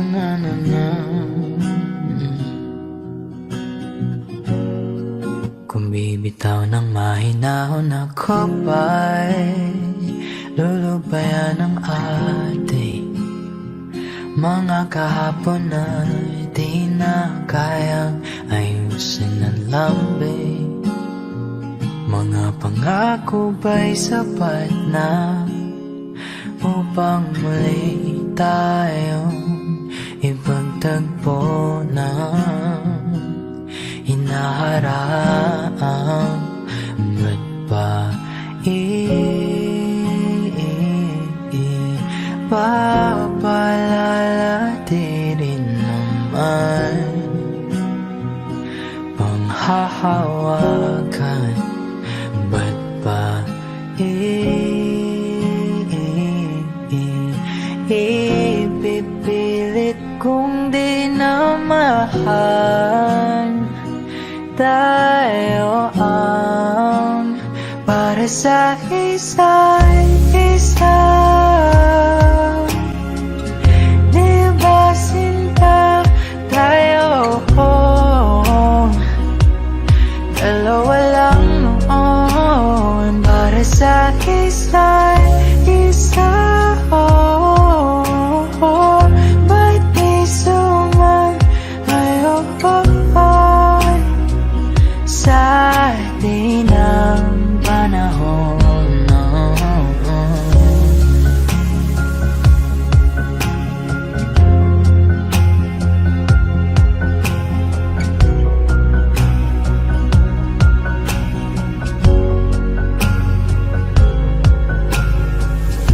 na na na. Kung bibitaw ng mahinahon ako ba'y lulubayan ng ating mga kahapon na di na kayang ayusin ng lambing. Mga pangako ba'y sapat na upang muli tayong ipagtagpo na hinaharap? Ba't ba ipapalalati rin naman panghahawakan? Ba't ba ipipilit kung di na mahal? Tayo ang para sa isa't isa. Di ba sinta tayo? Dalawa lang noon para sa isa't isa. Ba't di sumayon sa di ng panahon?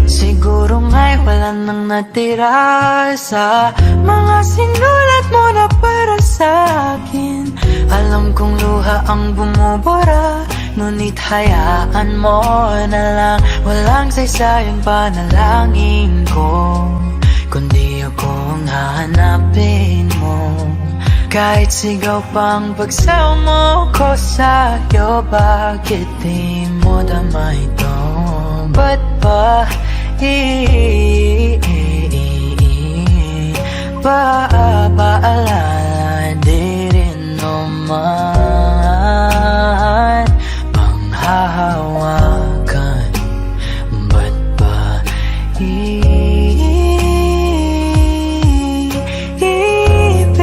Siguro nga'y wala nang natira sa mga sinulat mo na para sa akin. Alam kong luha ang bumubura, ngunit hayaan mo na lang. Walang saysayang panalangin ko, kundi ako ang hahanapin mo. Kahit sigaw pang pagsaw mo ko sa'yo, bakit di mo dama ito? Ba't ba paalala di rin naman panghahawakan? Ba't ba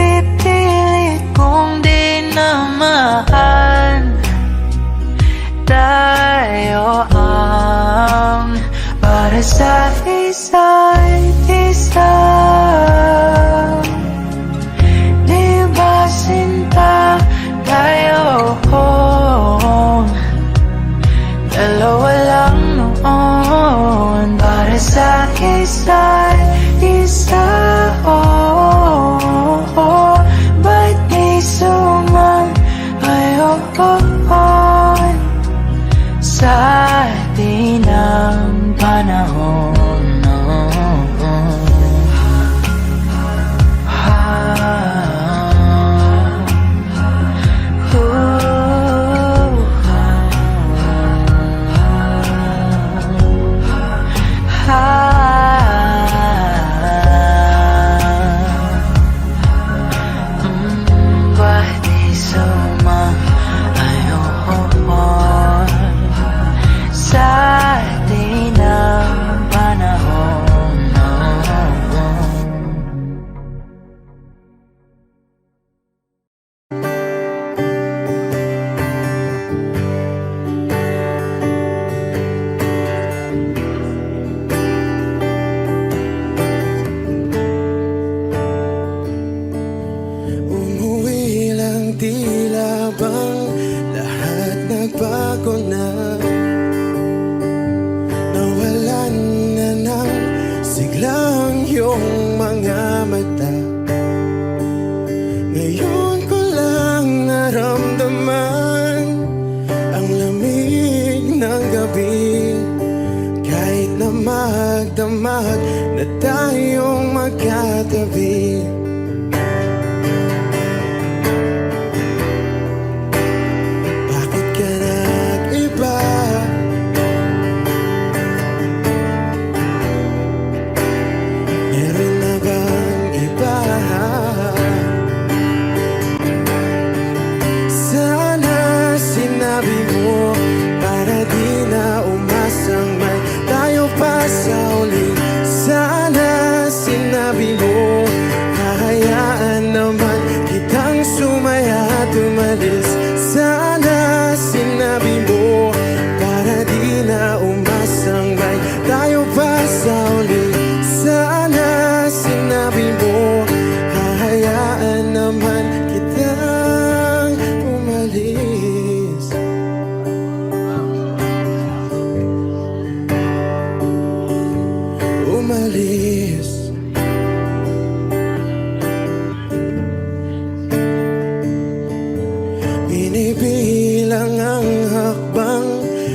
ipipilit kung di na mahal? Tayo ang para sa isa't isa. Di ba sinta tayo? Dalawa lang noon para sa isa't isa. Ba't di sumayon sa di ng panahon? magdamag na tayong magkatabi. Bakit ka nag-iba? Meron na bang iba? umalis. Binibilang ang hakbang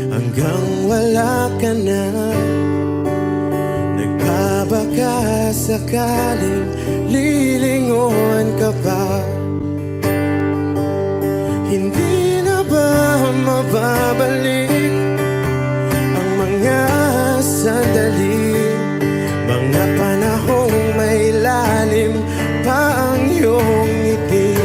hanggang wala ka na. Nagbabaka sakaling lilingon ka pa. Hindi na ba mababalik ang mga sandali, mga panahong may lalim pa ang iyong ngiti?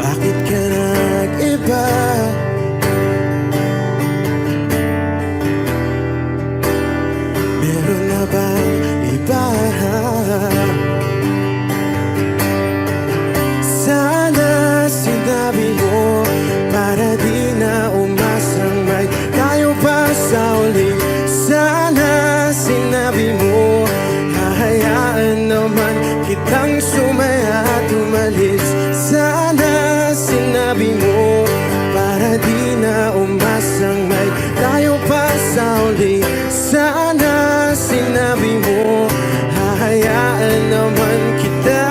Bakit ka nag-iba? Meron na bang iba? Sana sinabi mo para di na umasang may tayo pa sa uli. Sana sinabi mo hahayaan naman kitang sumaya at umalis. Sana sinabi mo para di na umasang may tayo pa sa uli. Sana sinabi mo hahayaan naman kita.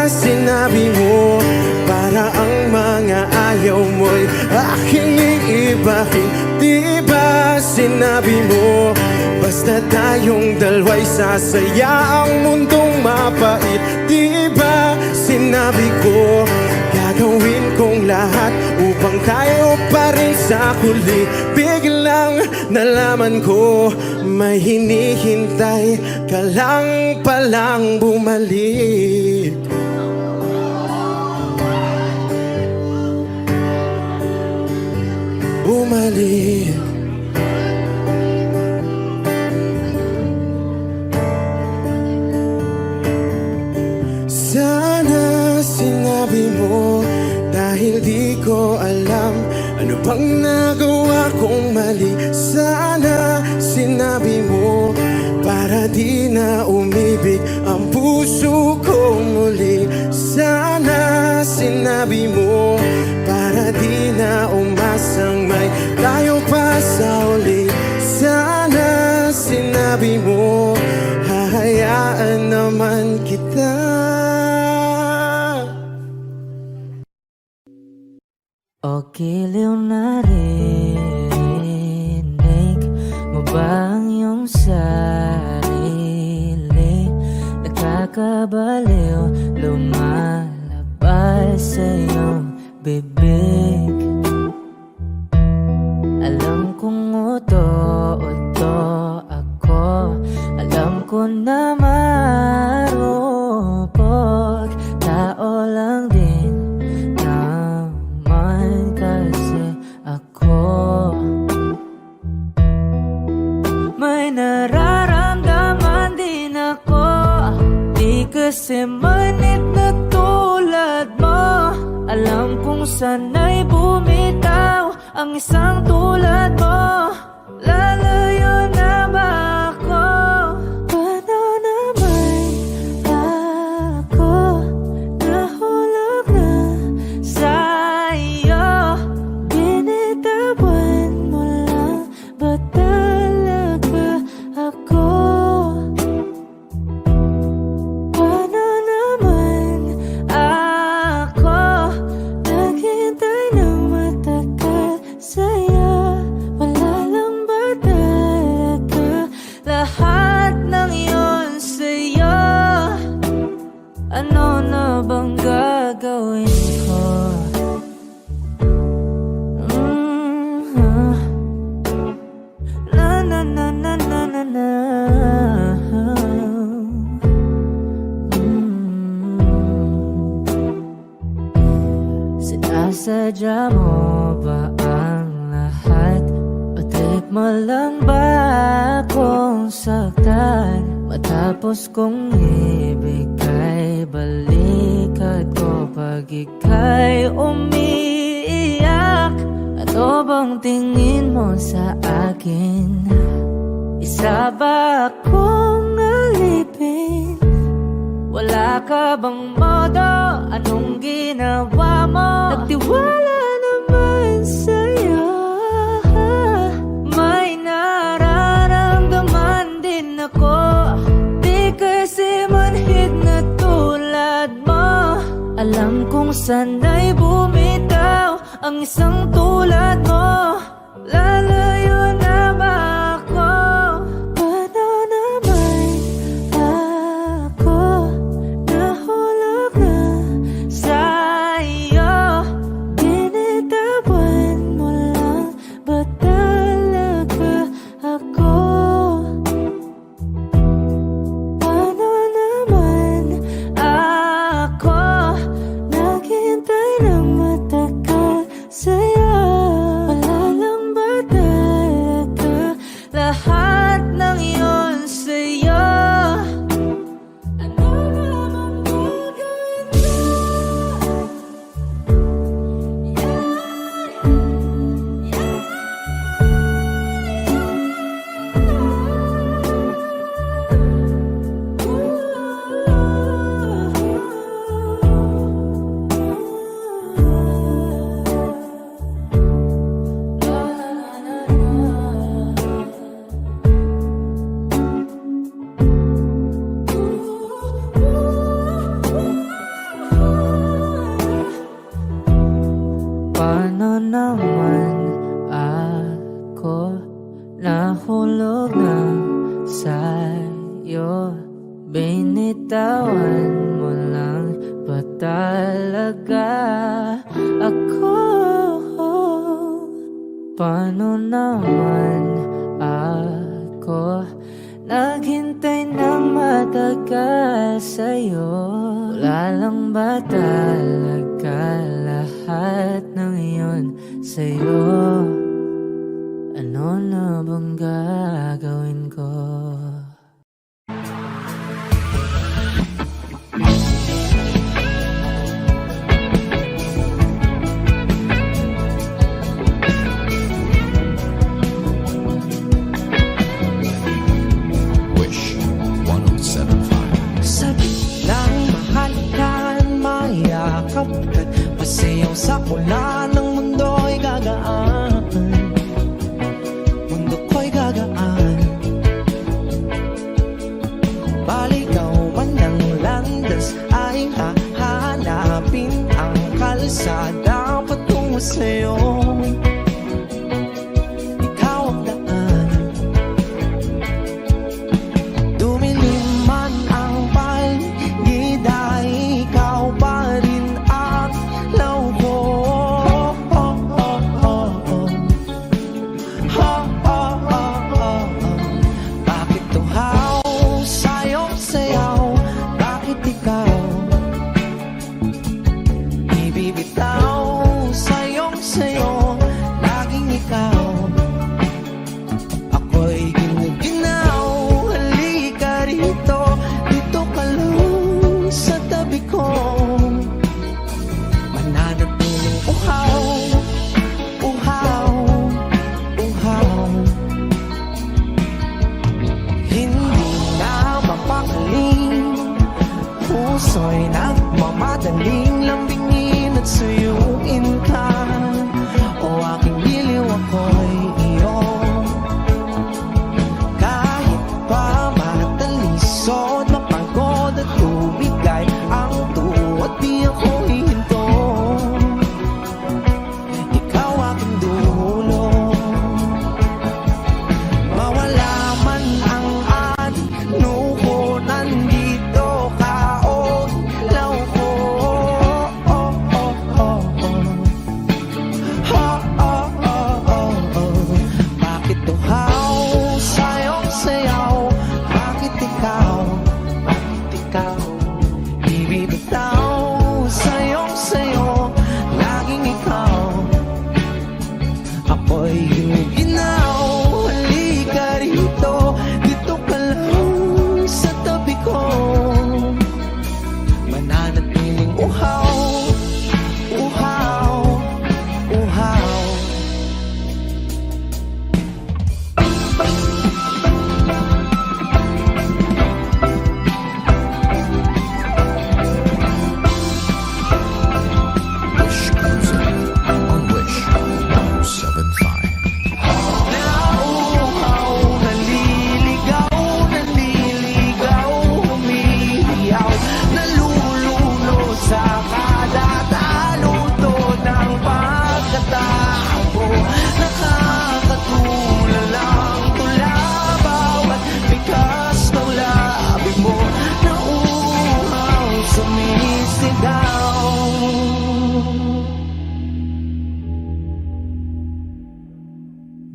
Sinabi mo para ang mga ayaw mo'y aking iibahin. Di ba sinabi mo basta tayong dalawa'y sasaya ang mundong mapait? Di ba sinabi ko gagawin kong lahat upang tayo pa rin sa huli? Biglang nalaman ko may hinihintay ka lang palang bumalik. Bumalik. Sana sinabi mo dahil di ko alam ano bang nagawa kong mali. Sana sinabi mo para di na umibig ang puso ko muli. Sana sinabi mo para di na umasang may tayo pa sa uli. Sana sinabi mo hahayaan naman kita. O giliw na rinig mo ba ang iyong sarili? Nakakabaliw, lumalabas sa iyong bibig. Alam kong uto-uto ako, alam ko na marupok, tao lang din naman kasi ako. May nararamdaman din ako, di kasi manit na tulad mo. Alam kong sana'y bumitaw ang isang tulad mo. Lalayo na ba ako? Paano naman ako nahulog na sa'yo? Binitawan mo lang ba talaga ako? Paano naman ako naghintay ng matagal sa'yo? Wala lang ba talaga lahat ng iyon sa'yo? Ano na bang gagawin ko? Na na na na na na na. Sinasadya mo ba ang lahat? O trip mo lang ba akong saktan? Matapos kong ibigay balikat ko pag ika'y umiiyak. Ano bang tingin mo sa akin? Isa ba akong alipin? Wala ka bang modo? Anong ginawa mo? Nagtiwala naman sana'y bumitaw ang isang tulad mo. Lalayo na ba ako? Paano naman ako nahulog na sa'yo? Binitawan mo lang ba talaga ako? Paano naman ako naghintay ng matagal sa'yo? Wala lang ba talaga lahat ng iyon sa'yo? Ano naman gagawin ko? Paano naman ako nahulog na sa'yo? Binitawan mo lang ba talaga ako? Paano naman ako naghintay ng matagal sa'yo? Wala lang ba talaga lahat ng iyon sa'yo? Ano na bang gagawin ko? Wish 1075. Sabi lang mahalikan, mayakap ka't pasayaw sa mula ng mundo'y gagaan. Mundo ko'y gagaan. Baligaw man ng landas ay hahanapin ang kalsada patungo sa'yo. Ikaw ang daan. Dumilim man ang paligid ay ikaw pa rin ang law ko. Bakit tuhaw sa'yo sayaw? Bakit ikaw ibibitaw sa'yong sayo?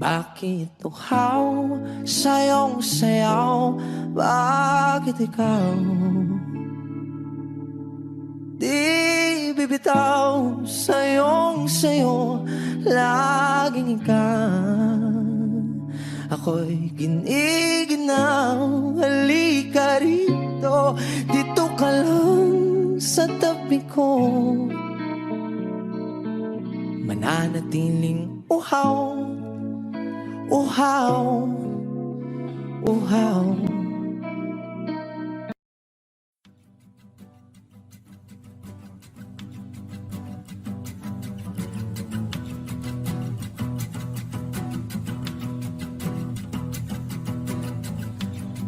Bakit uhaw sayong sayaw? Bakit ikaw di bibitaw? Sayong sayo, laging ikaw. Ako'y giniginaw, halika rito, dito ka lang sa tabi ko. Mananatiling uhaw, uhaw, uhaw.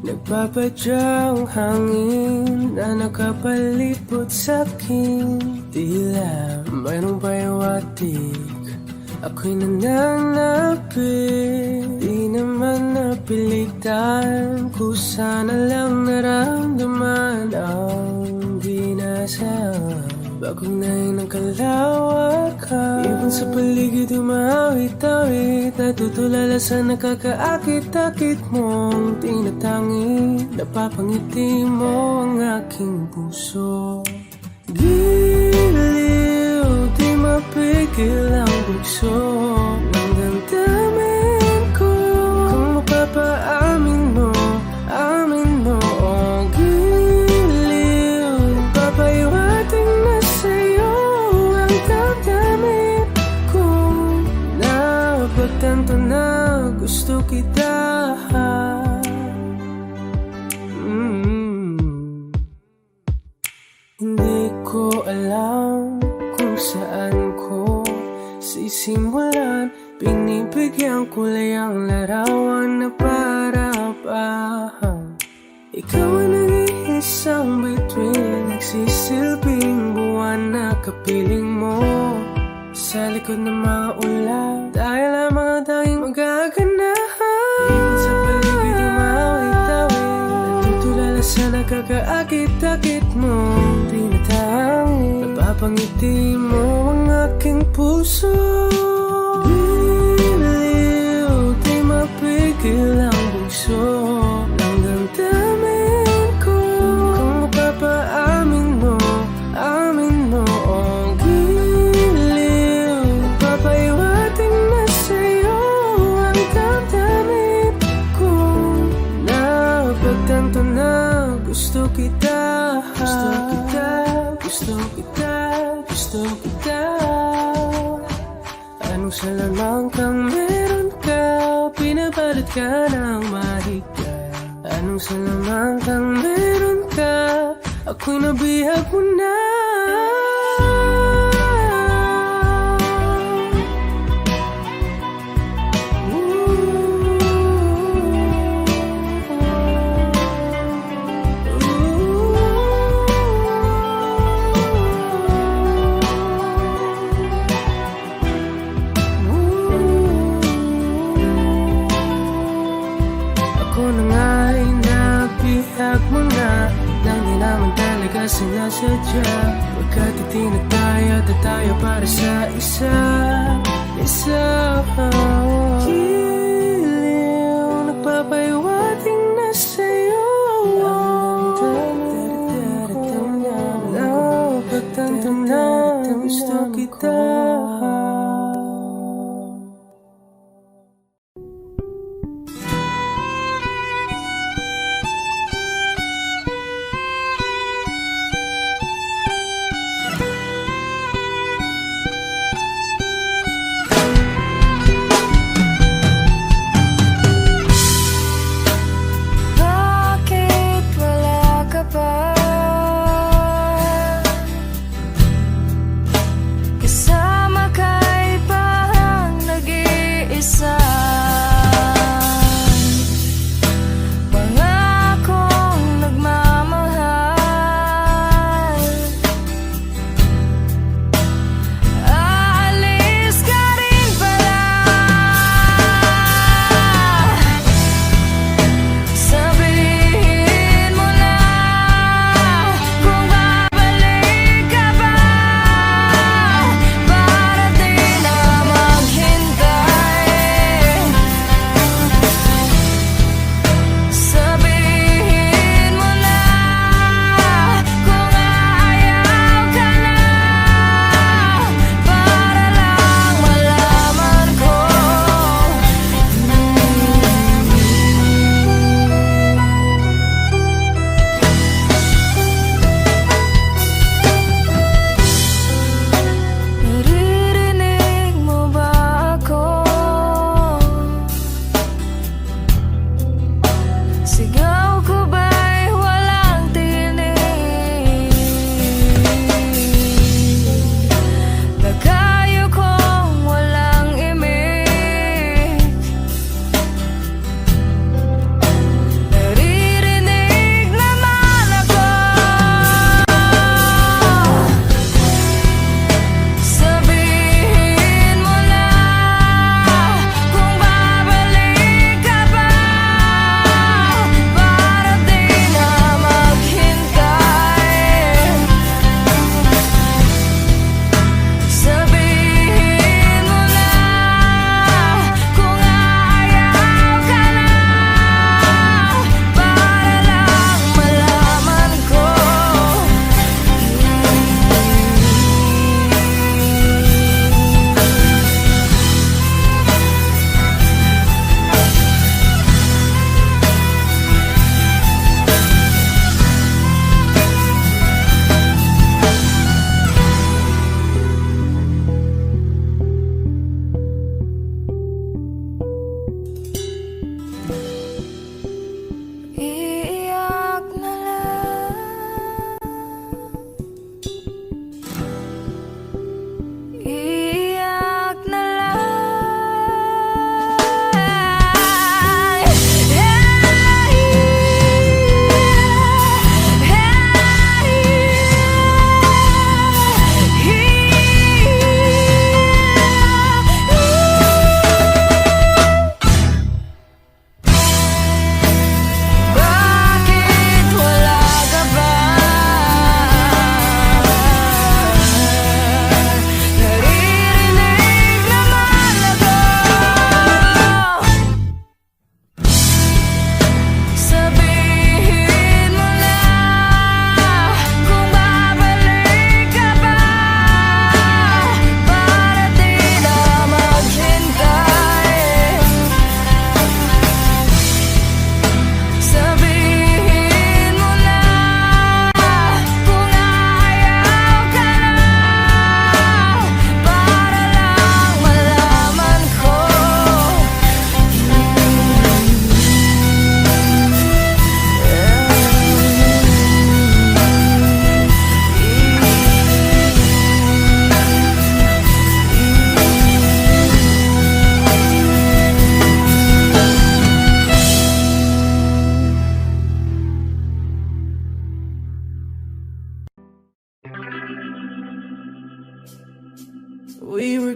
Nagpapadyang hangin na nakapalipot sa'kin. Tila mayroong payawatik, ako'y nananapit. Di naman napilitan, kusana lang naramdaman ang binasa. Bagong nahin ng kalawakan, ibon sa paligid umawit-awit. Natutulala sa nakakaakit-akit mong tinatangi. Napapangiti mo ang aking puso. Giliw, di mapigil ang bugso ng damdamin ko. Kung mapapaamin mo, amin mo. Oh, giliw, papayawating na sa'yo ang damdamin ko. Napagtanto na gusto kita. Hindi ko alam kung saan ko sisimulan. Binibigyan kulay ang larawan na para-parahan. Ikaw ang nag-iisang bituin, nagsisilbing buwan na kapiling mo. Sa likod ng mga ulan, dahil ang mga tanging magaganahan. Ibon sa paligid umawit-awit, natutulala sa nakakaakit-akit mo. Tinatangi, napapangiti mo ang aking puso. Giliw, di mapigil ang bugso ng damdamin ko. Kung mapapaamin mo, amin mo. Oh, giliw, papayawating na sa'yo ang damdamin ko. Napagtanto na gusto kita. Gusto kita, gusto kita, gusto kita. Anong salamang kang meron ka, pinabalot ka ng mahigpit. Anong salamang kang meron ka, ako'y nabihag mo na. Ako na nga'y nabihag mo na, nang di naman talaga sinasadya. Pagkat itinataya at tayo para sa isa. Giliw, nagpapayawating na sa'yo. Napagtanto na gusto kita.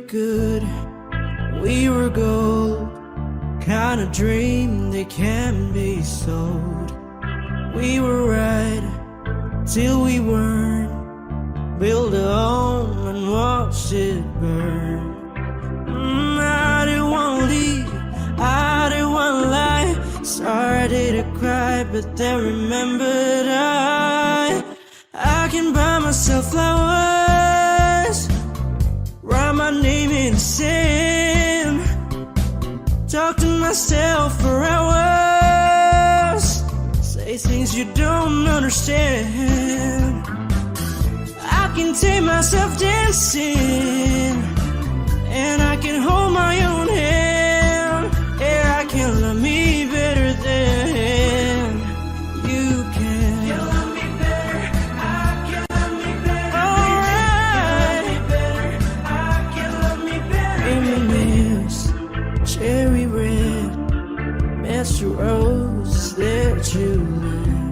good, we were gold, kind of dream that can be sold. We were right till we weren't, built a home and watched it burn. I didn't want to leave, I didn't want to lie, started to cry, but then remembered I can buy myself flowers, write my name in the sand, talk to myself for hours, say things you don't understand. I can take myself dancing, and I can hold my own hand. Yeah, I can love me better than you can. You love me better, I can love me better. Alright, I can love me better. In my nails, cherry red, match the rose that you lit.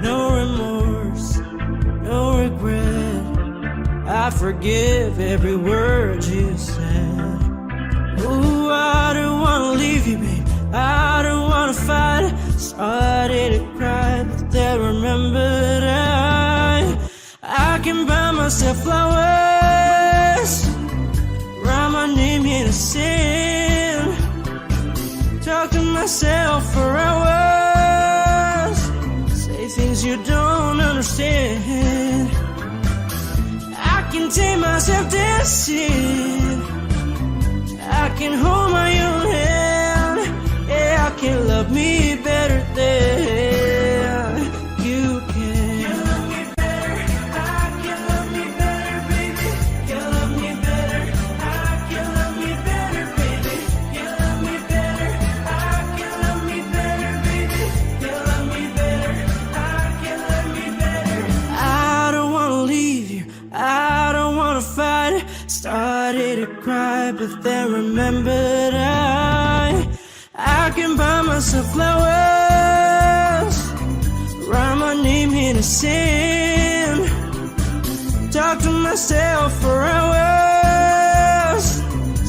No remorse, no regret, I forgive every word you said. Ooh, I don't wanna leave you, babe, I don't wanna fight. Started to cry, but then remembered I can buy myself flowers, write my name in the sand, talk to myself for hours, say things you don't understand. I can take myself dancing, I can hold my own hand. Yeah, I can love me better than you can. You love me better, I can love me better, baby. You love me better, I can love me better, baby. You love me better, I can love me better, baby. You love me better, I can love me better. I don't wanna leave you, I don't wanna fight. Started to cry, but then remembered I can buy myself flowers, write my name in the sand, talk to myself for hours,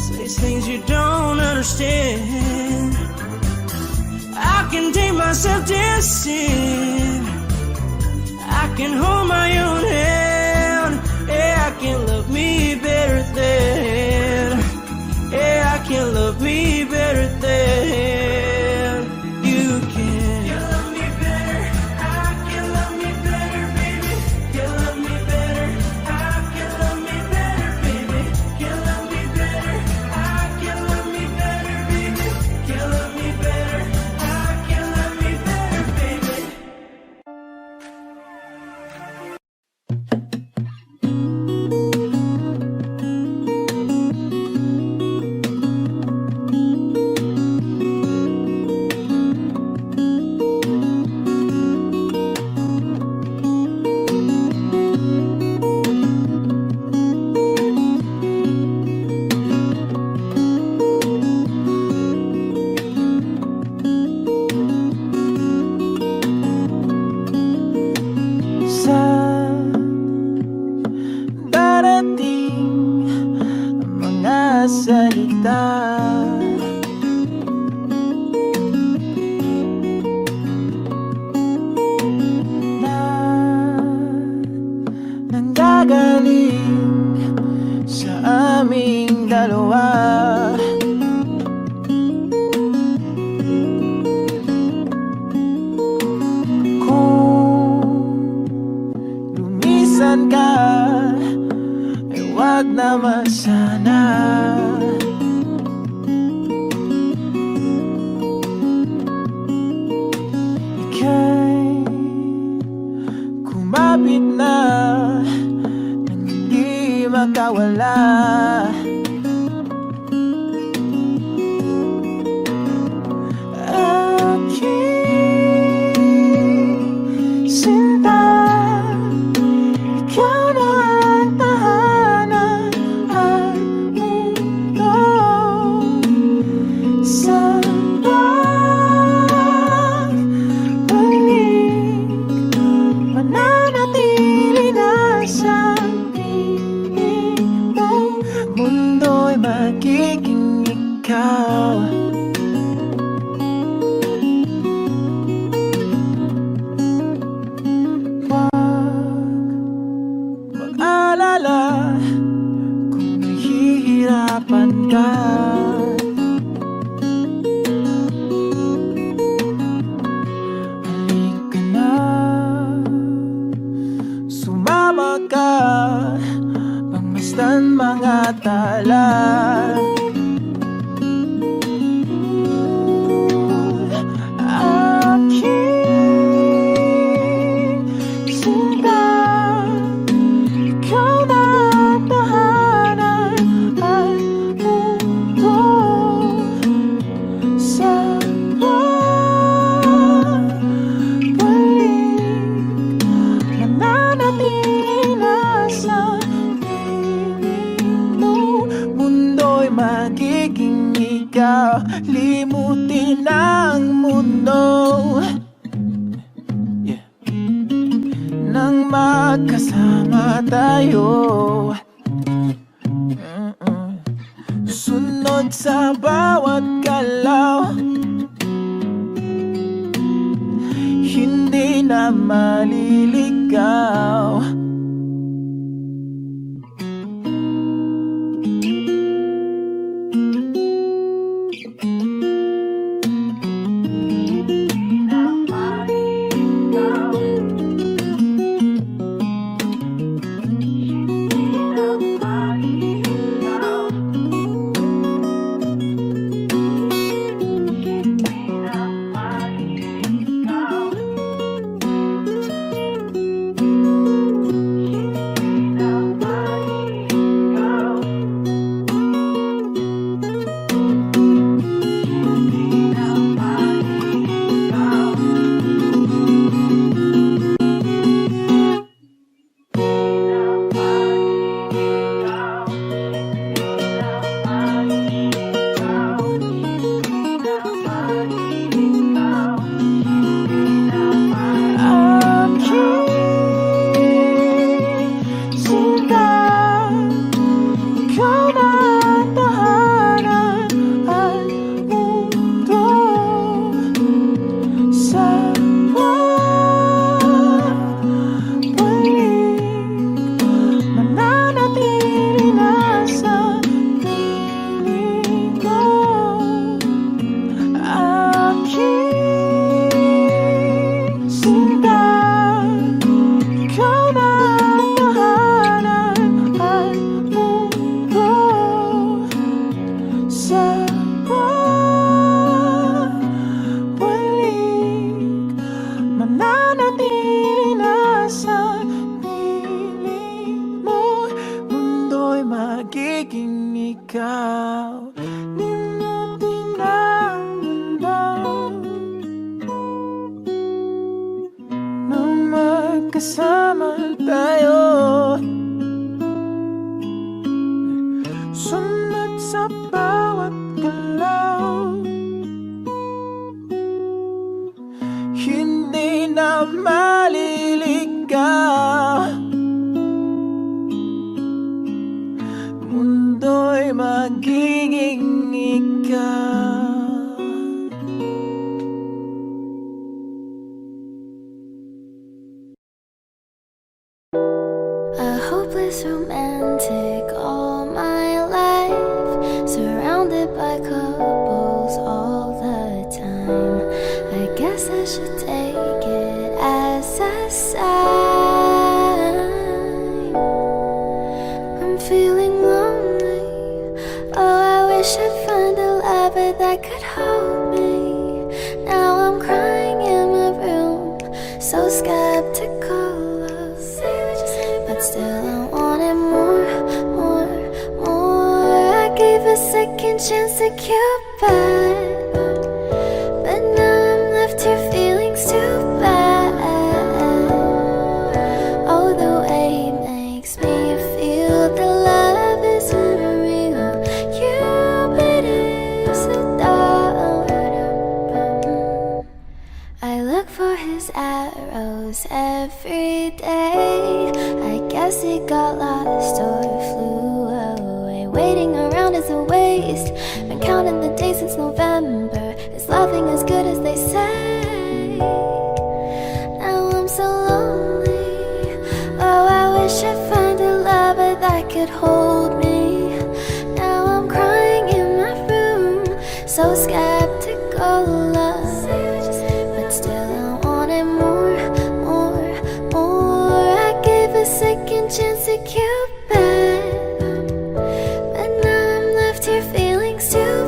say things you don't understand. I can take myself dancing, I can hold my own hand. Yeah, I can love me better than, yeah, I can love me better than you can. You love me better, I can love me better, baby. You love me better, I can love me better, baby. You love me better, I can love me better, baby. You love me better, I can love me better, baby. Sa darating mga salita, na nanggagaling sa aming dalawa. Lumisan ka, ay wag naman sana. Ika'y kumapit na nang hindi makawala. Aking sinta, ikaw na ang tahanan, ang ikaw. Mag-alala kung nahihirapan ka. Halika na, sumama ka, pagmasdan mga tala. Magiging ikaw, limutin ang mundo. Yeah. Nang magkasama tayo, sunod sa bawat galaw, hindi na maliligaw. Magiging ikaw, limutin ang mundo. Nang magkasama tayo, sunod sa bawat galaw, hindi na maliligaw. Mundo'y magiging ikaw. A hopeless romantic all my life, surrounded by couples all the time. I guess I should take it as a sign. I'm feeling lonely. Oh, I wish I'd find a lover that could hold me. Now I'm crying in my room, so skeptical. But still I wanted more, more, more. I gave a second chance to Cupid, but now I'm left here feeling too bad. Oh, the way he makes me feel the love is unreal. Cupid is a dog. I look for his arrows every day. I guess he got lost or flew away. Waiting around is a waste. been counting the days since November. Is loving as good as they say? Now I'm so lonely. Oh, I wish I'd find a lover that could hold me. Now I'm crying in my room, so skeptical love. But still I wanted more, more, more. I gave a second chance to Cupid, but now I'm left here feeling stupid.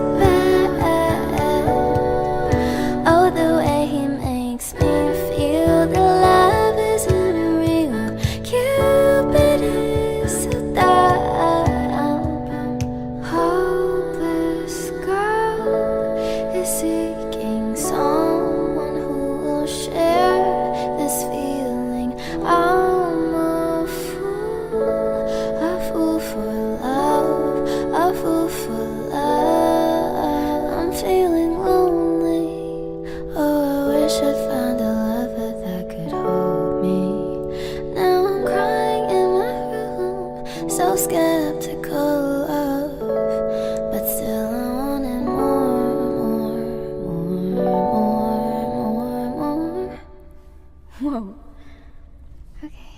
Oh, the way he makes me feel that love is unreal. Cupid is so dumb. Hopeless girl is seeking someone who will share this feeling. I'm a fool for love, a fool for love. I'm feeling lonely. Oh, I wish I'd found a lover that could hold me. Now I'm crying in my room, so skeptical of, but still I wanted more, more, more. Whoa. Okay.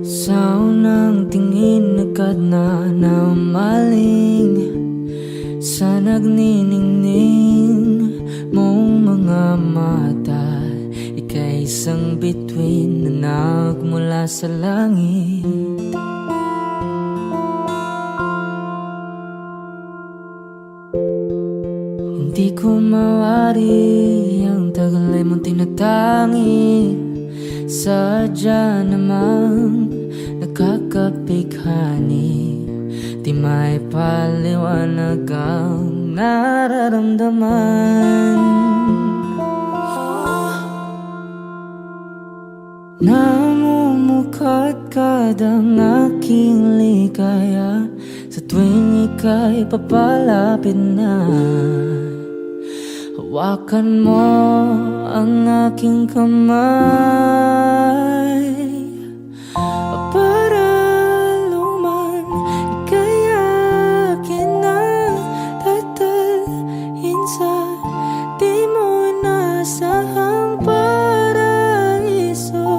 Sa unang tingin agad na naumaling sa nagniningning mong mga mata. Ika'y isang bituin na nagmula sa langit. Hindi ko mawari ang tagal ay mong tinatangi. Sadya namang nakakapighani, di may paliwanag ang nararamdaman. Namumukadkad ang aking ligaya sa tuwing ika'y papalapit na. Hawakan mo ang aking kamay para luman, ika'y akin na tatalhin sa di mo inasahang paraiso.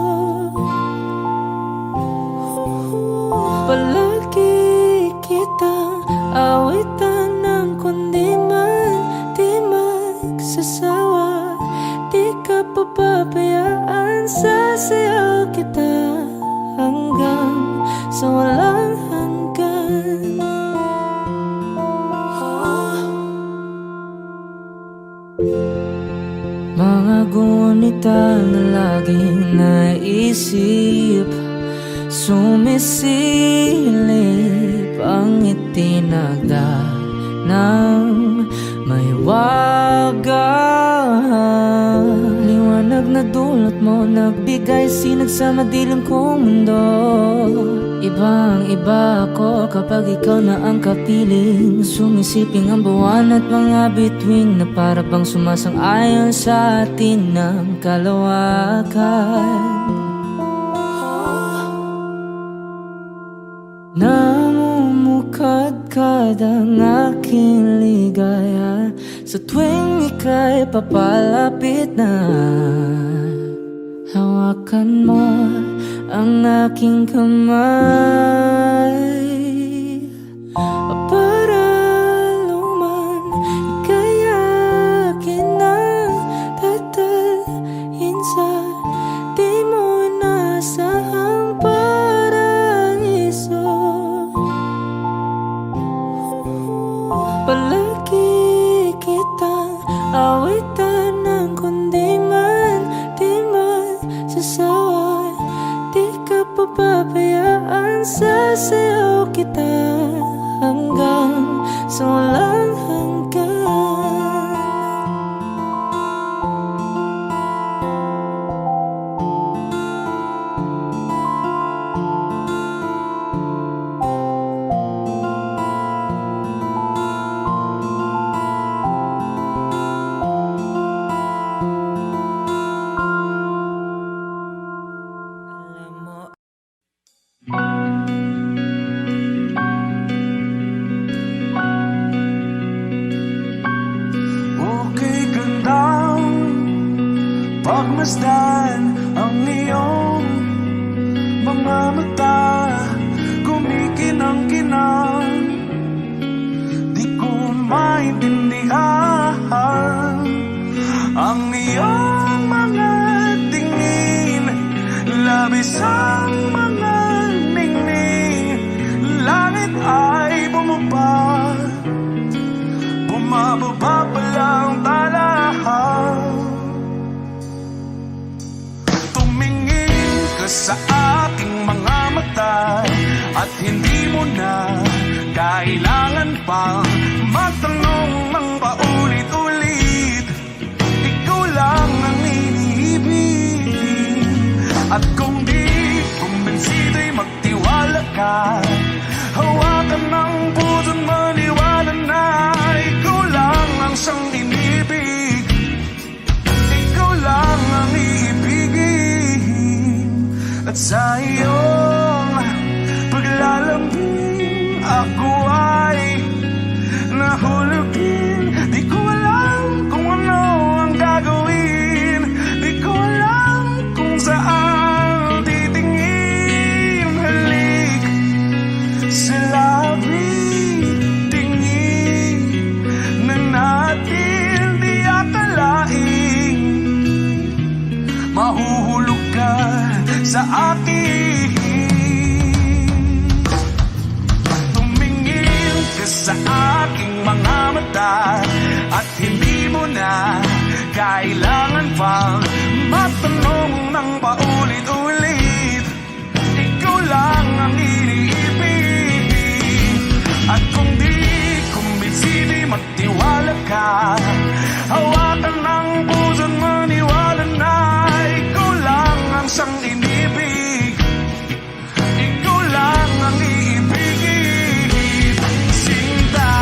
Palagi kitang awitan ng kundi man di magsasawa. Di ka papabayaan, sasayaw kita hanggang sa walang hanggan. Mga gunita na laging naisip, sumisilip ang itinagda ng may wagang liwanag na dulot mo, nagbigay sinag sa madilim kong mundo. Ibang iba ako kapag ikaw na ang kapiling, sumisiping ang buwan at mga bituin na para bang sumasang-ayon sa atin ng kalawakan. Namumukadkad ang aking ligaya sa tuwing ika'y papalapit na. Hawakan mo ang aking kamay para luman, ika'y akin na tatalhin sa di mo inasahang paraiso. Palagi kitang awitan ng kundi man di magsasawa. Di ka papabayaan, sasayaw kita hanggang sa walang hanggan. Pagmasdan ang iyong mga mata, kumikinang-kinang, di ko maintindihan ang iyong mga tingin, labis ang mga ningning. Langit ay bumaba, bumababa pa lang tala. Tumingin ka sa aking mga mata, at hindi mo na kailangan pang magtanong ng paulit-ulit. Ikaw lang ang iniibig, at kung di kumbinsido'y magtiwala ka. Hawakan ng puso't maniwala na ikaw lang ang siyang inibig. Ikaw lang ang iibigin, at sa iyong paglalambing ako ay nahulog din. Di ko alam kung ano ang gagawin, di ko alam kung saan titingin. Halik sa labi, tingin na natin di akalain. Mahuhulog ka sa akin. Tumingin ka sa aking mga mata, at hindi mo na kailangan pang matanong ng paulit-ulit. Ikaw lang ang iniibig, at kung di kumbinsido'y magtiwala ka. Hawakan ng puso't maniwala na ikaw lang ang siyang inibig. Ikaw lang ang iibigin, Sinta.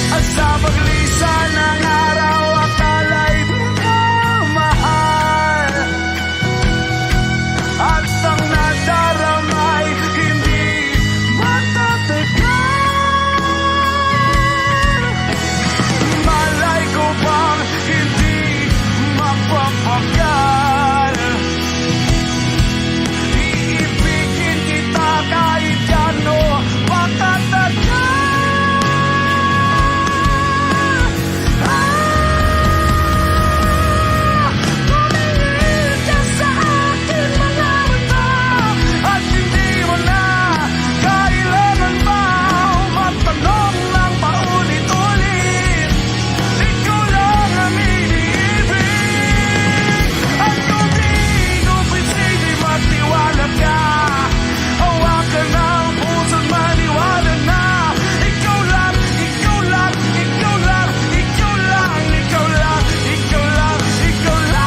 At sa paglisan ng araw, akala'y di ka mahal, at ang nadaramay hindi matatagal. Malay ko bang hindi mapapagal? Iibigin kita kahit gano patatagal. Tumingin ka sa aking mga mata, at hindi mo na kailangan pa matanong ng paulit-ulit. Ikaw lang ang iniibig, at kung di kumbinsido'y magtiwala ka. Hawakan ang puso't maniwala na ikaw lang, ikaw lang, ikaw lang, ikaw lang, ikaw lang, ikaw lang, ikaw lang.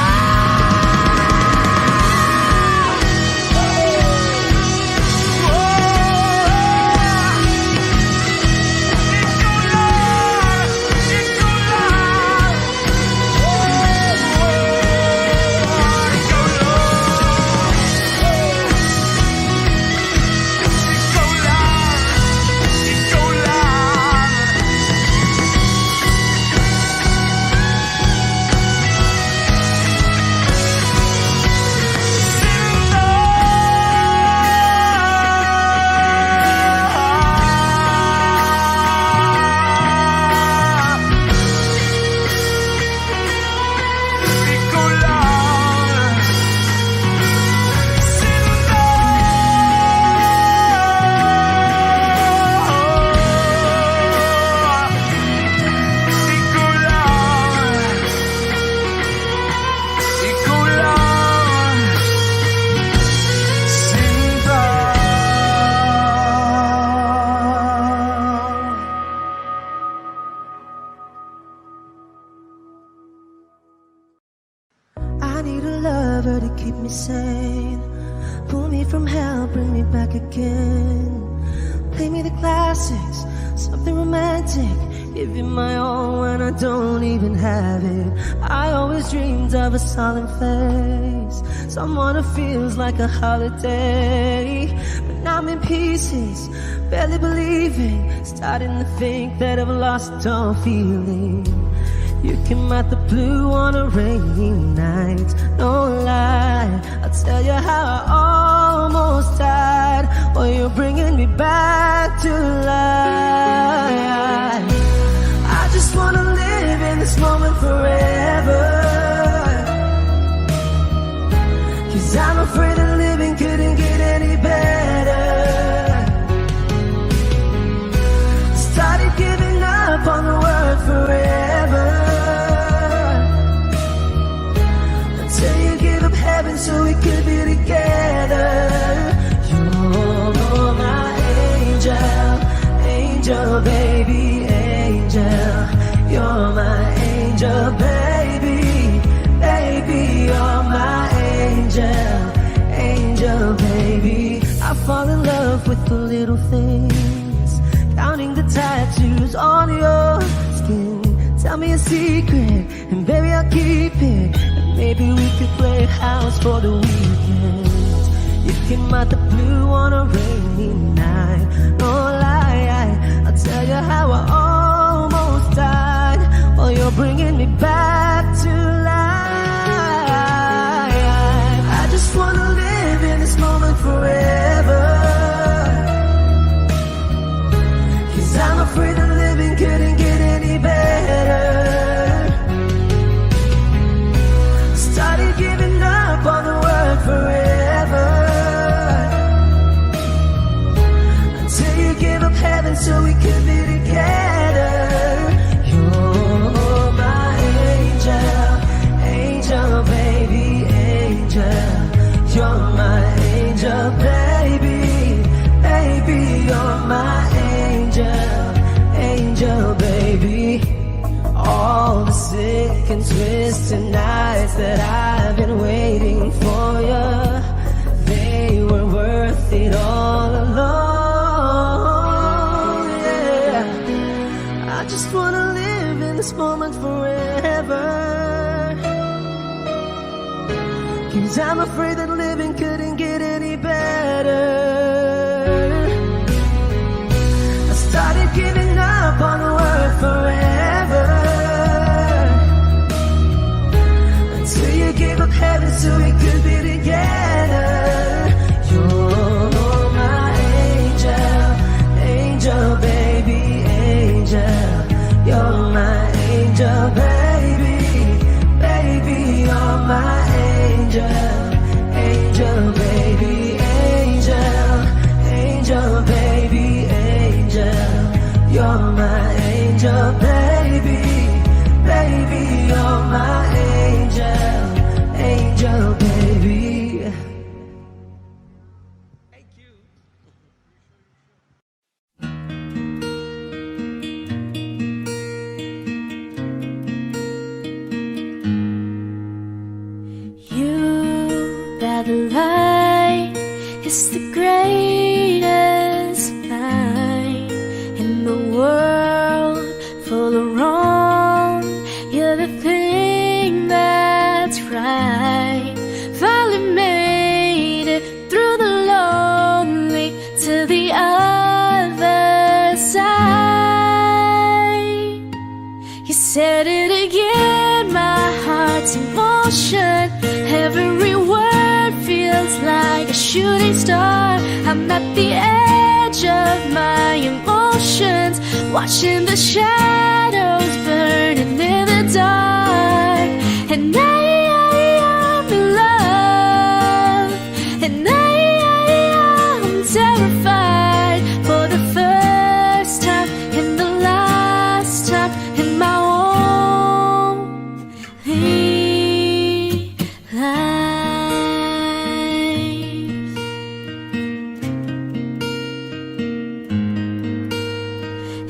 I need a lover to keep me sane, pull me from hell, bring me back again. Play me the classics, something romantic, give you my all when I don't even have it. I always dreamed of a solemn face, someone who feels like a holiday. But now I'm in pieces, barely believing, starting to think that I've lost all feeling. You came out the blue on a rainy night, no lie, I'll tell you how I almost died. Well, you're bringing me back to life. I just wanna live in this moment forever, 'cause I'm afraid that living couldn't get any better. Started giving up on the word forever, until you give up heaven so we could be together. You're my angel, angel baby, angel. You're my angel baby, baby, you're my angel, angel baby. I fall in love with the little things, counting the tattoos on your skin. Tell me a secret, and baby I'll keep it. And maybe we could play house for the weekend. You came out the blue on a rainy night, no lie, I'll tell you how I almost died. Well, you're bringing me back to life. I just wanna live in this moment forever, 'cause I'm afraid that living couldn't get any better. Started giving up on the word forever, until you gave up heaven so we could be together. You're my angel, angel baby, angel. You're my angel baby, baby, you're my angel, angel baby. All the sick and twisted nights that I've been waiting for you, they were worth it all alone, yeah. I just wanna live in this moment forever, 'cause I'm afraid that living couldn't get any better. I started giving up on the word forever, until you gave up heaven so we could be together. You're my angel, angel baby, angel. You're my angel baby, baby, you're my angel, angel baby, angel, angel baby, angel. You're my angel baby, baby, you're my angel, angel baby. You by the light is the greatest fight in the world full of wrong. You're the thing that's right. Finally made it through the lonely to the other side. You said it again, my heart's in motion. Every word feels like a shooting star. I'm at the edge of my emotions, watching the shadows burning in the dark. And I'm in love, and I'm terrified for the first time and the last time in my only life.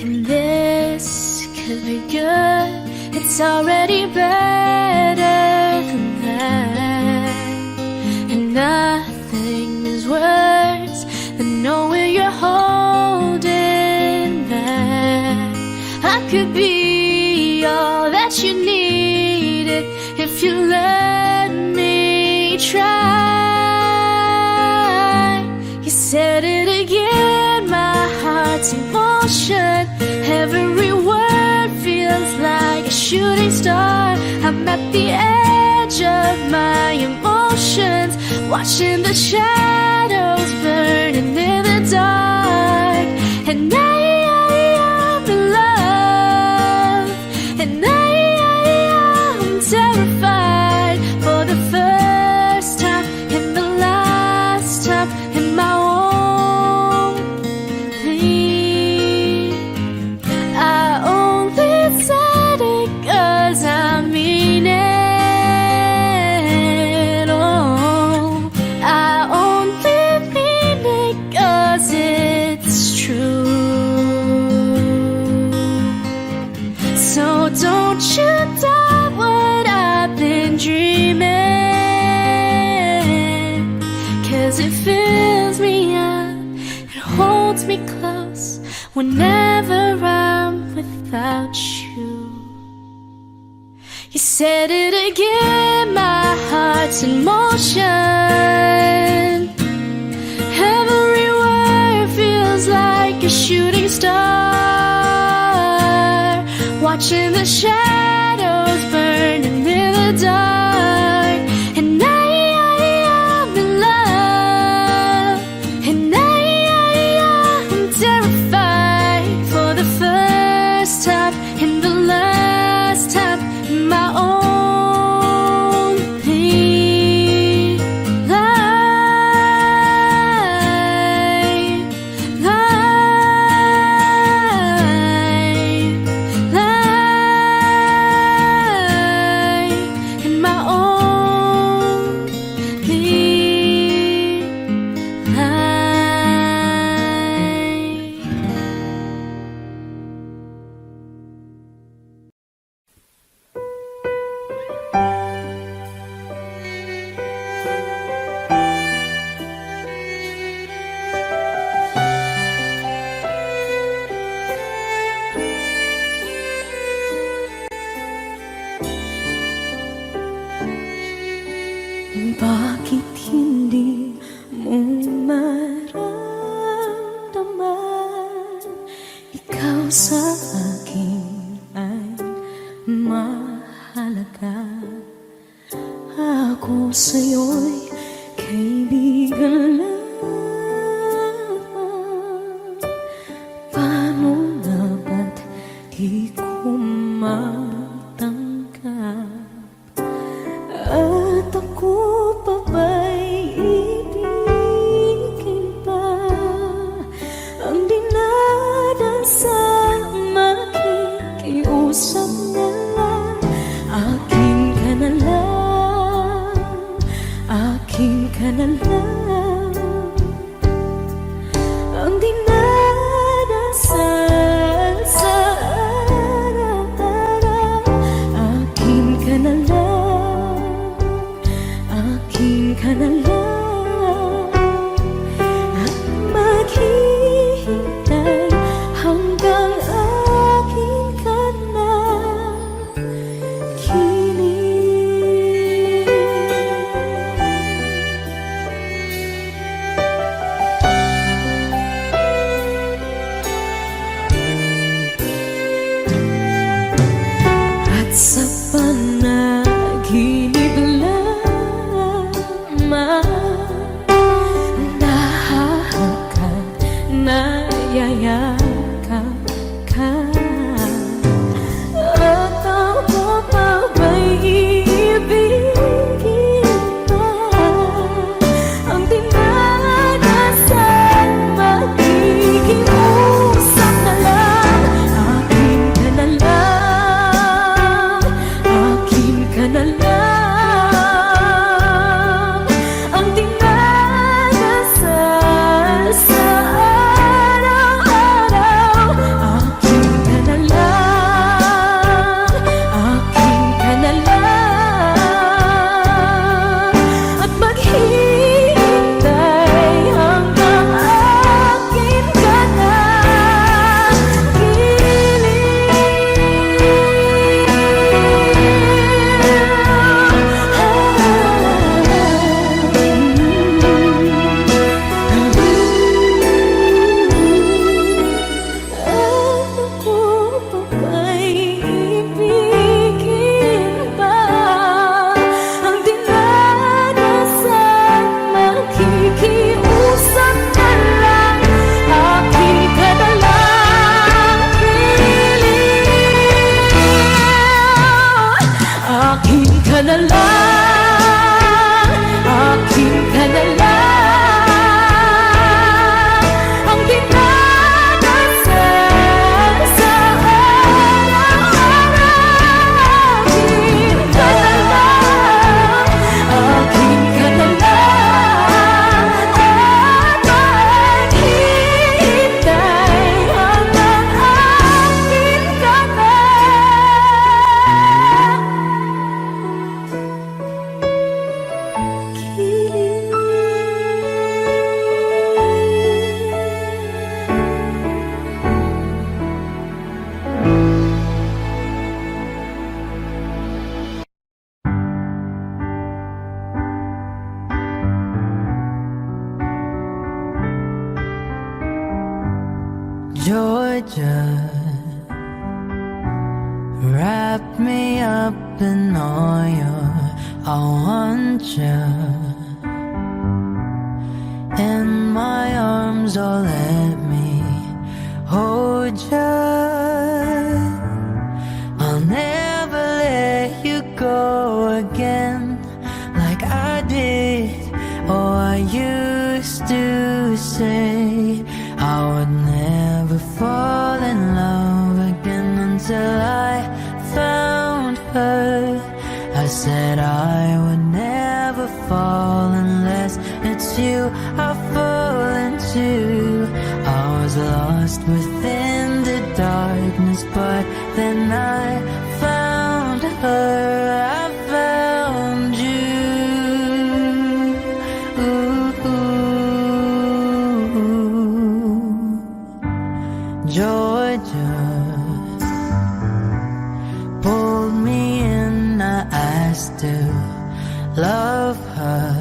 And this could be good, it's already better than that. And nothing is worse than knowing you're holding back. I could be all that you needed if you let me try. at the edge of my emotions, watching the shadows burning in the dark. And I'm in love, and I'm terrified for the first time and the last time in my own thing. I only said it 'cause I mean it. Oh, I only mean it 'cause it's true. So don't you doubt what I've been dreaming, 'cause it fills me up, it holds me close whenever I'm without you. You said it again, my heart's in motion. Every word feels like a shooting star, watching the shadows burning in the dark. And I'm in love, and I'm terrified for the first time and the last time in my own thing. Life in my own thing. Bakit hindi mo maramdaman? Ikaw sa akin ay mahalaga. Ako sa'yo'y kaibigan lamang. Paano nga ba't di ko matanggap? At ako pa ba'y ibigin pa? Ang dinadasang makikiusap na lang. Akin ka na lang, akin ka na lang. Ang dinadasal sa araw-araw. Akin ka na lang, akin ka na lang. At maghihintay hanggang akin ka na kinig. Georgia, wrap me up in all your, I want you in my arms, oh let me hold you. I'll never let you go again like I did. Oh, I used to say I would never fall in love again until I found her. I said I would never fall unless it's you I fall into. I was lost within the darkness, but then I found her. I found you. Georgia pulled me in, I still love her.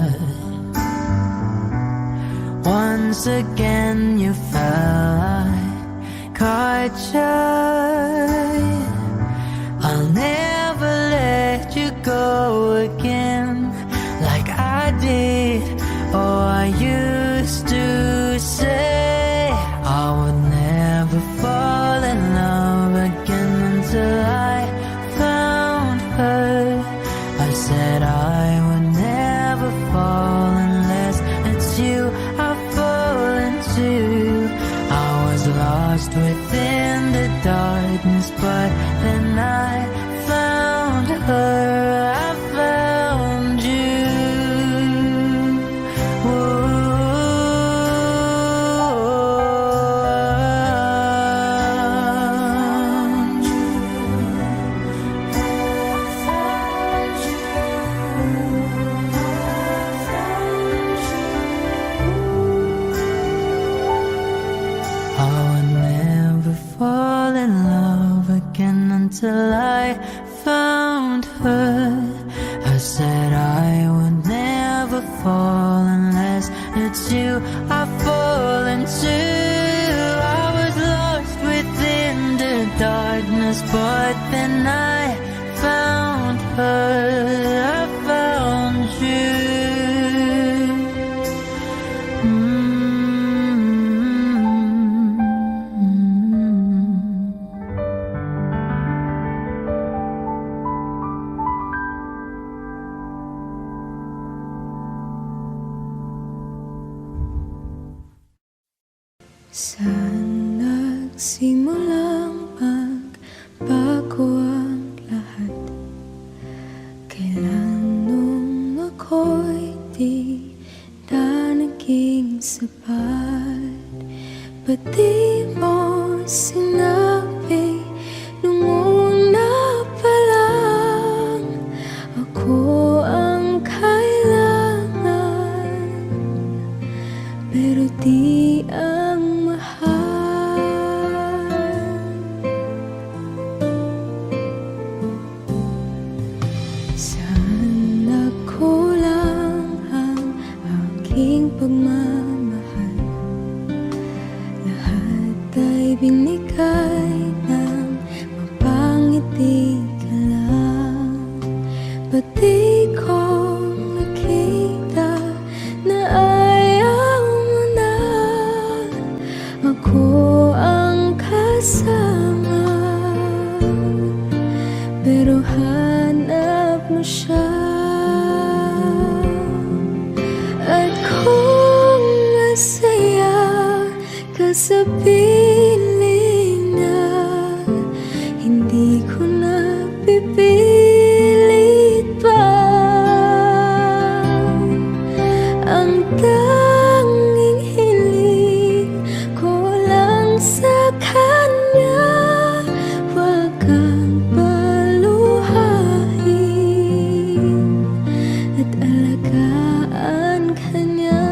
Once again you fell, I caught you. I'll never let you go again like I did. Oh, I used to say I would never fall in love again until I found her. I said I would never fall unless it's you I fall into. I was lost within the darkness, but then I found her. I found you. I would never fall in love again until I found her. I said I would never fall unless it's you I fall into. I was lost within the darkness, but then I found her. I found you. Saan nagsimulang magbago ang lahat? Kailan nung ako'y di na naging sapat? Ba't di mo sinabi nung una pa lang ako ang kailangan, pero di ang saan nagkulang ang aking pagmamahal? Lahat ay binigay ng mapangiti ka lang. Ba't di ko nakita na ayaw mo na ako ang kasama? Pero hanap mo siya. At kung masaya ka sa piling niya, hindi ko na pipilit pa. Ang tanging hiling ko lang sa kanya, wag kang paluhain at alagaan ka niya.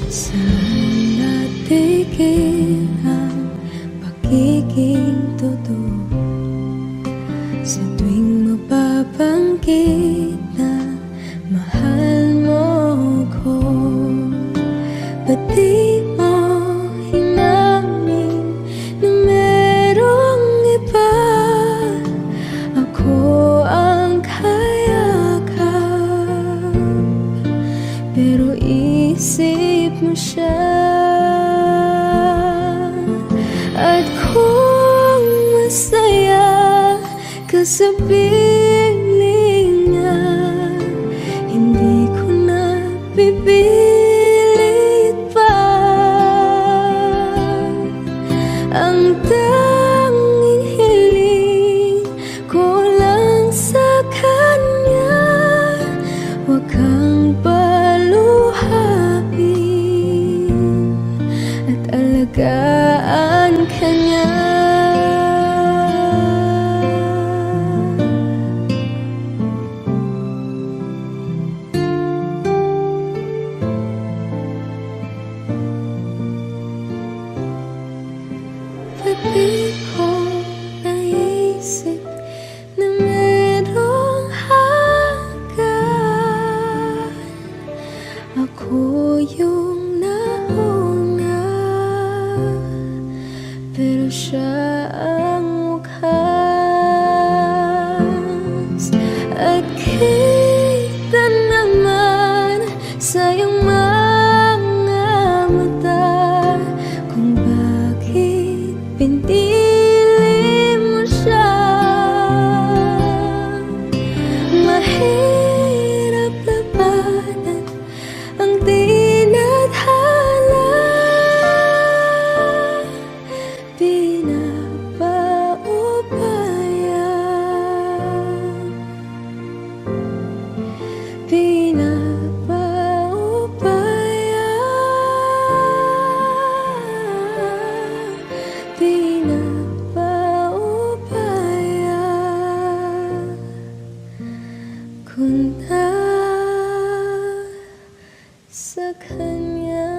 Saan natigil ang pagiging At kung masaya ka sa piling niya, hindi ko na pipilit pa. Ang tanging hiling ko lang sa kanya, huwag kang paluhain at alagaan ka niya. Pag-ibig ko naisip na merong hanggan, ako yung nauna, pero siya ang wakas. At kita naman sa iyong mga mata kung bakit pinili mo siya. Mahirap labanan ang tinadhana, punta sa kanya.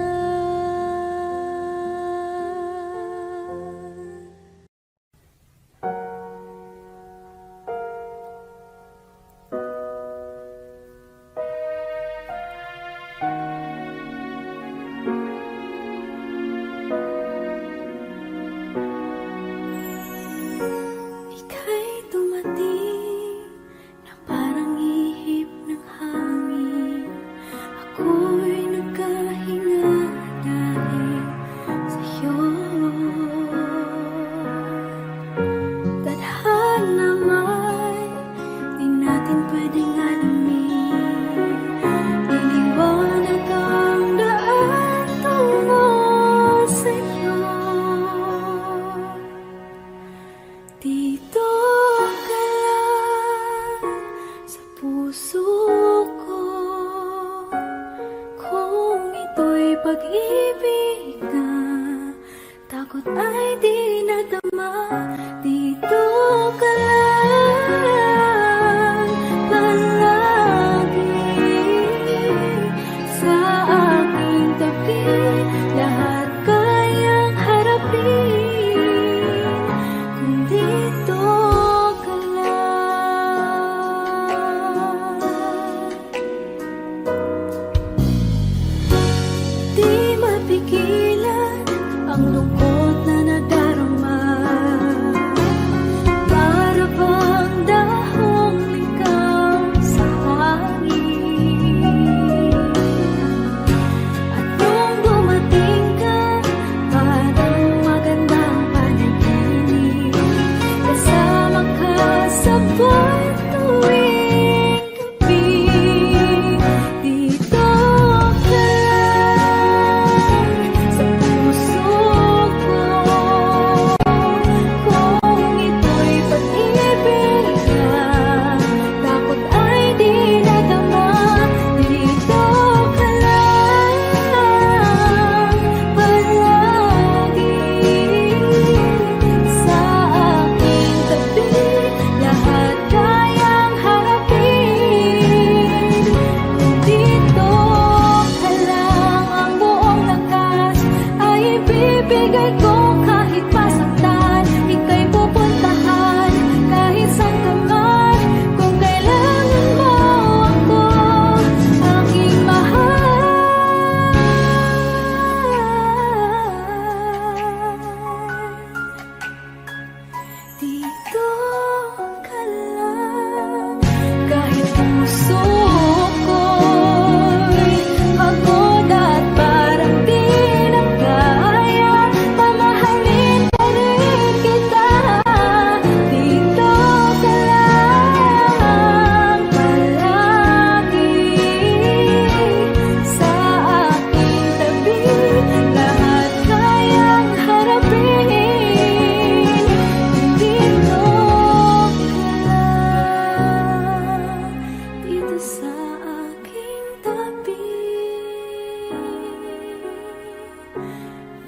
Ika'y dumating na parang ihip ng hangin. Ako'y nagkahinga dahil sa'yo. Tadhana may di natin pwedeng alamin. Iniwanag ang daan tungo sa'yo. Dito ka lang sa puso ko, kung ito'y pag-ibig na takot ay di nadama. Dito ka lang palagi sa aking tabi, lahat kayang harapin kung dito ka lang. Di mapigilan ang lungkot na nadarama, para bang dahong likaw sa hangin. At nung dumating ka, parang magandang panaginip, kasama ka sa buwan tuwing gabi. Dito ka lang sa puso ko, kung ito'y pag-ibig na takot ay di nadama. Dito ka lang palagi sa aking tabi, lahat kayang harapin kung dito ka lang. Ang buong lakas ay ibibigay ko kahit masaktan, ika'y pupuntahan kahit saan ka man. Kung kailangan mo ako, aking mahal, dito ka lang. Kahit puso ko'y pagod at parang di na kaya, pamahal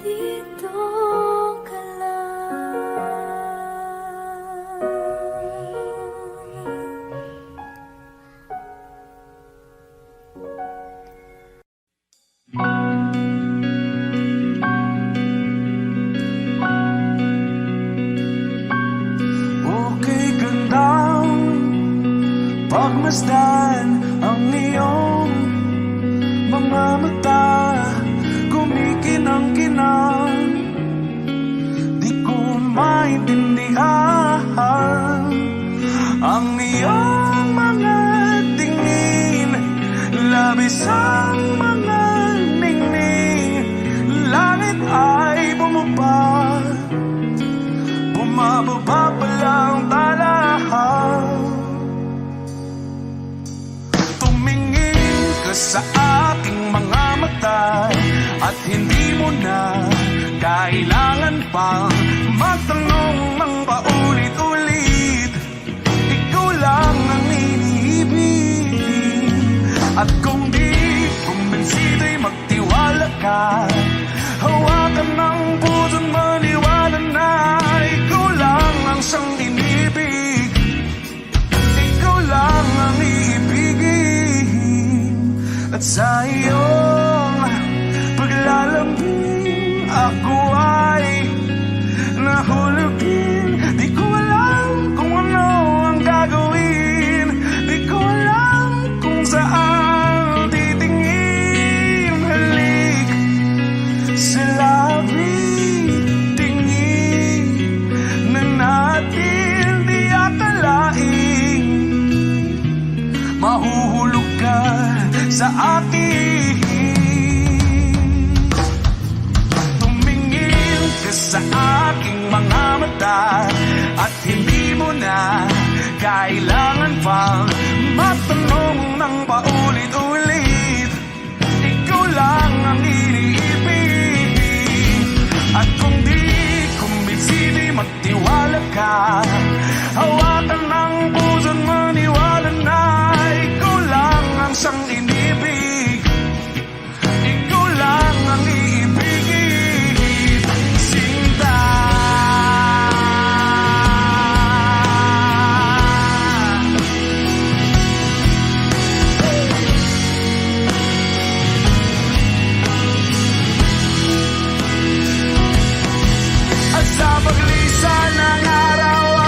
dito ka lang. Okay gandang pagmasdan ang iyong mga mata, kumikinang-kinang, di ko maintindihan ang iyong mga tingin, labis ang mga ningning, langit ay bumaba, bumababa pa lang talahan. Tumingin ka sa aking mga mata at hindi mo na kailangan pang magtanong ng paulit-ulit. Ikaw lang ang iniibig, at kung di kumbinsido'y magtiwala ka. Hawakan ng puso't maniwala na ikaw lang ang siyang inibig. Ikaw lang ang iibigin, at sa iyong paglalambing ako ay nahulugin. Di ko alam kung ano ang gagawin, di ko alam kung saan titingin. Halik sa labi, tingin na natin di akalain mahuhulog ka sa akin. Tumingin ka sa aking mga mata at hindi mo na kailangan pang matanong ng paulit-ulit. Ikaw lang ang iniibig, at kung di kumbinsido'y magtiwala ka. Hawakan ng puso't maniwala na ikaw lang ang siyang inibig. Ikaw lang ang iibigin, Sinta. At sa paglisan ng araw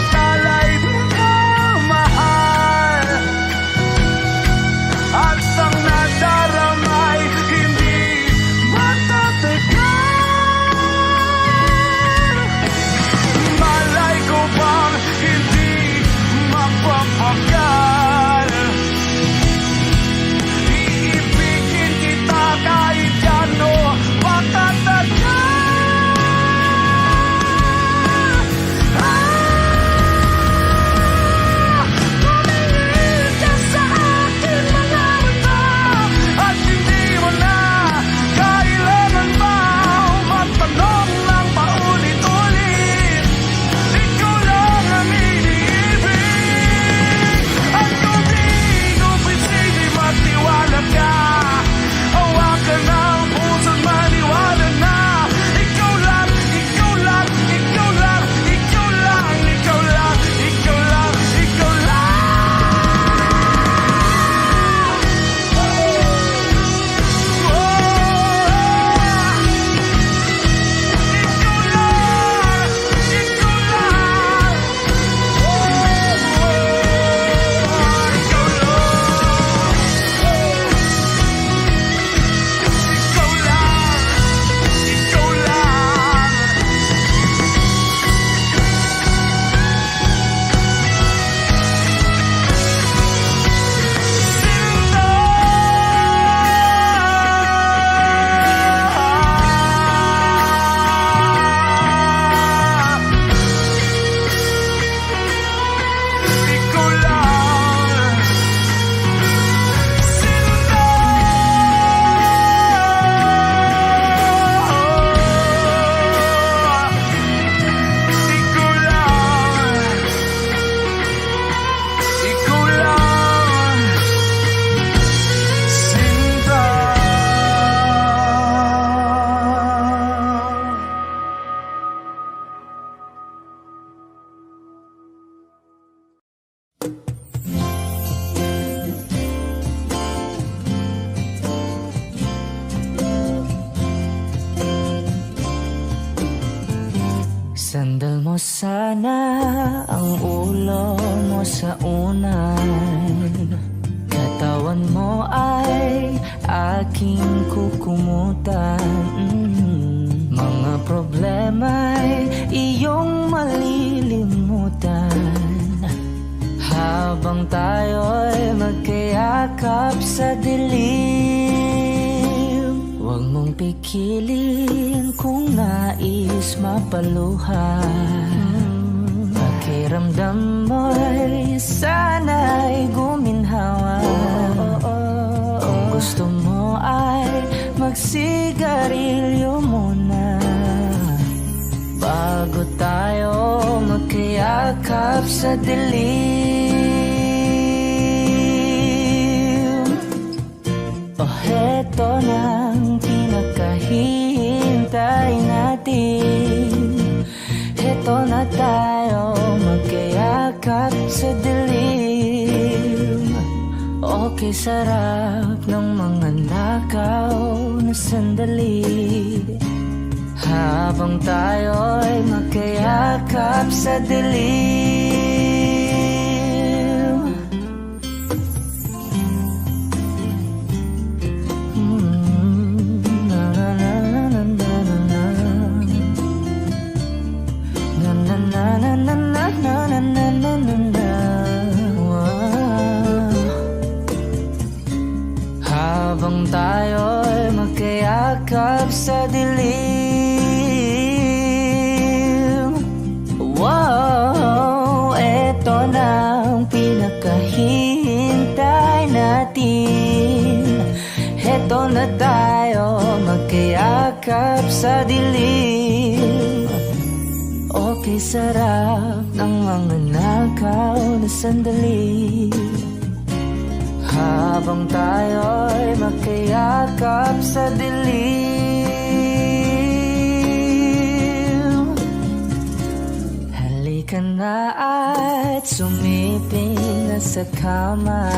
Sandal mo sana ang ulo mo sa unan, katawan mo ay aking kukumutan. Mga problema'y iyong malilimutan habang tayo'y magkayakap sa dilim. Huwag mong pikilin kung nais mapaluhan. Pakiramdam mo'y sana'y guminhawa. Kung gusto mo ay magsigarilyo muna bago tayo magkayakap sa dilim. O heto nang pinakahihintay natin. Heto na tayo magkayakap sa dilim. Okay, sarap ng mga nakaw na sandali habang tayo'y magkayakap sa dilim. Na na na na na na na. Na na na na na na na na na na. Habang tayo'y magkayakap sa dilim. Wow, eto na ang pinakahihintay natin. Eto na tayo magkayakap sa dilim. Okay, sarap ng mga nakaw na sandali habang tayo'y magkayakap sa dilim. Halika na at sumiping na sa kama.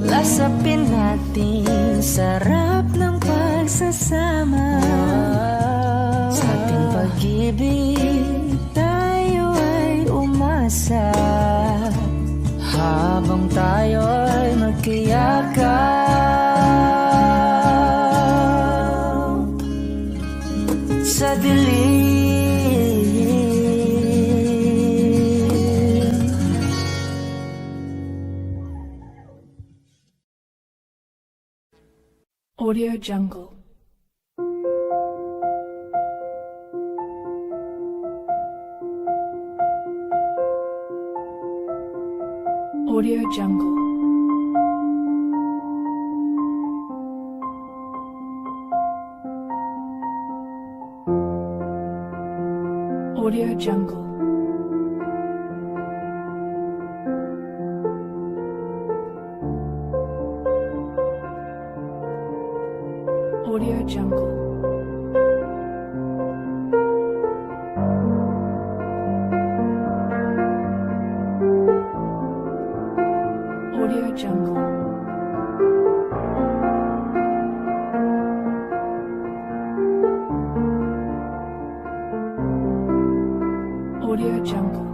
Lasapin natin sarap ng pagsasama. Sa ating pag-ibig tayo ay umasa habang tayo'y magkayakap sa dilim. Audio Jungle. Audio Jungle. Audio Jungle. Audio Jungle. Audio Jungle. Audio Jungle.